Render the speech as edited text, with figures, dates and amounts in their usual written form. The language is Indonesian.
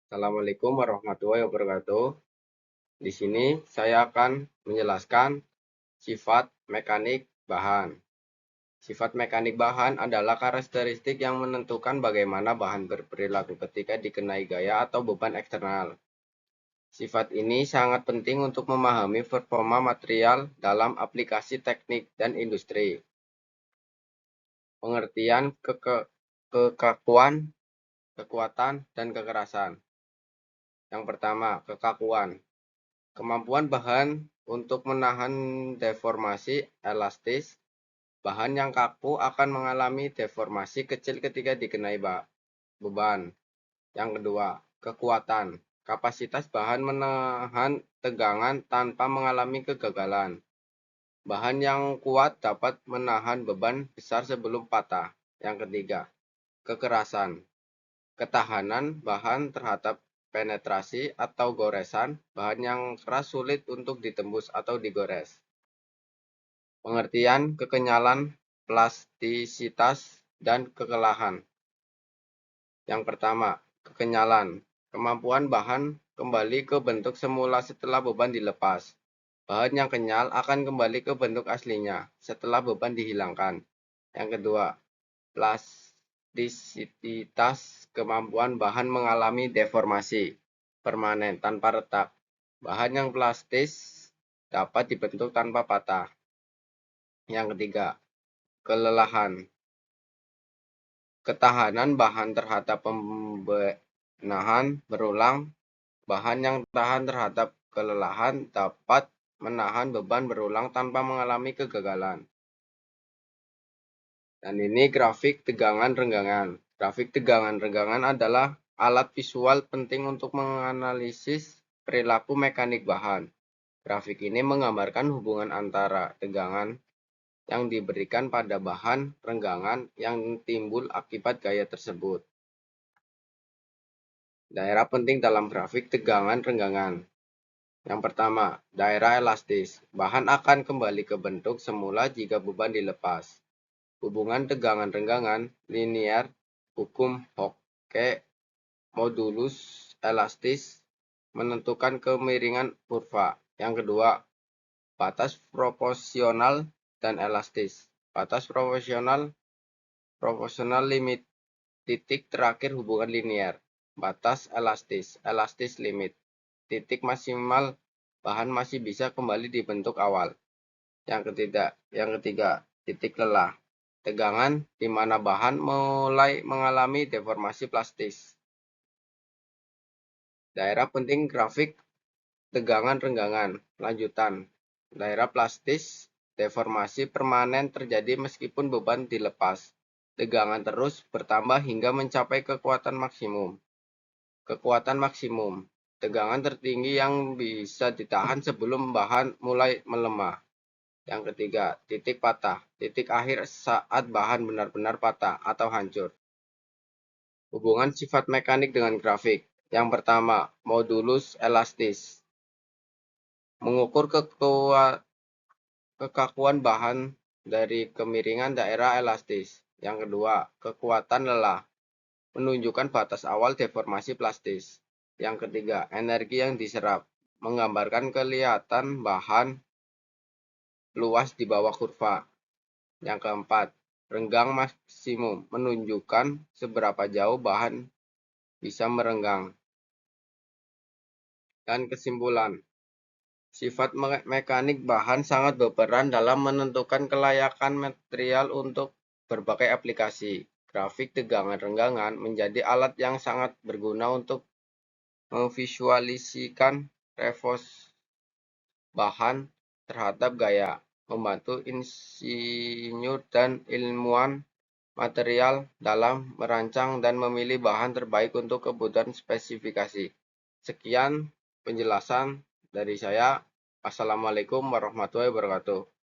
Assalamualaikum warahmatullahi wabarakatuh. Di sini saya akan menjelaskan sifat mekanik bahan. Sifat mekanik bahan adalah karakteristik yang menentukan bagaimana bahan berperilaku ketika dikenai gaya atau beban eksternal. Sifat ini sangat penting untuk memahami performa material dalam aplikasi teknik dan industri. Pengertian kekakuan, kekuatan, dan kekerasan. Yang pertama, kekakuan. Kemampuan bahan untuk menahan deformasi elastis. Bahan yang kaku akan mengalami deformasi kecil ketika dikenai beban. Yang kedua, kekuatan. Kapasitas bahan menahan tegangan tanpa mengalami kegagalan. Bahan yang kuat dapat menahan beban besar sebelum patah. Yang ketiga, kekerasan. Ketahanan bahan terhadap penetrasi atau goresan. Bahan yang keras sulit untuk ditembus atau digores. Pengertian kekenyalan, plastisitas, dan kekelahan. Yang pertama, kekenyalan. Kemampuan bahan kembali ke bentuk semula setelah beban dilepas. Bahan yang kenyal akan kembali ke bentuk aslinya setelah beban dihilangkan. Yang kedua, plastisitas. Kemampuan bahan mengalami deformasi permanen tanpa retak. Bahan yang plastis dapat dibentuk tanpa patah. Yang ketiga, kelelahan. Ketahanan bahan terhadap pembenahan berulang. Bahan yang tahan terhadap kelelahan dapat menahan beban berulang tanpa mengalami kegagalan. Dan ini grafik tegangan renggangan. Grafik tegangan renggangan adalah alat visual penting untuk menganalisis perilaku mekanik bahan. Grafik ini menggambarkan hubungan antara tegangan yang diberikan pada bahan renggangan yang timbul akibat gaya tersebut. Daerah penting dalam grafik tegangan renggangan. Yang pertama, daerah elastis. Bahan akan kembali ke bentuk semula jika beban dilepas. Hubungan tegangan renggangan linear, hukum Hooke modulus elastis menentukan kemiringan kurva. Yang kedua, batas proporsional dan elastis. Batas proporsional limit. Titik terakhir hubungan linear. Batas elastis limit. Titik maksimal bahan masih bisa kembali dibentuk awal. Yang ketiga, titik lelah. Tegangan di mana bahan mulai mengalami deformasi plastis. Daerah penting grafik tegangan renggangan. Lanjutan. Daerah plastis, deformasi permanen terjadi meskipun beban dilepas. Tegangan terus bertambah hingga mencapai kekuatan maksimum. Kekuatan maksimum. Tegangan tertinggi yang bisa ditahan sebelum bahan mulai melemah. Yang ketiga, titik patah. Titik akhir saat bahan benar-benar patah atau hancur. Hubungan sifat mekanik dengan grafik. Yang pertama, modulus elastis. Mengukur kekakuan bahan dari kemiringan daerah elastis. Yang kedua, kekuatan lelah. Menunjukkan batas awal deformasi plastis. Yang ketiga, energi yang diserap. Menggambarkan kelihatan bahan luas di bawah kurva. Yang keempat, renggang maksimum. Menunjukkan seberapa jauh bahan bisa merenggang. Dan kesimpulan, sifat mekanik bahan sangat berperan dalam menentukan kelayakan material untuk berbagai aplikasi. Grafik tegangan renggangan menjadi alat yang sangat berguna untuk memvisualisasikan respons bahan terhadap gaya, membantu insinyur dan ilmuwan material dalam merancang dan memilih bahan terbaik untuk kebutuhan spesifikasi. Sekian penjelasan dari saya. Wassalamualaikum warahmatullahi wabarakatuh.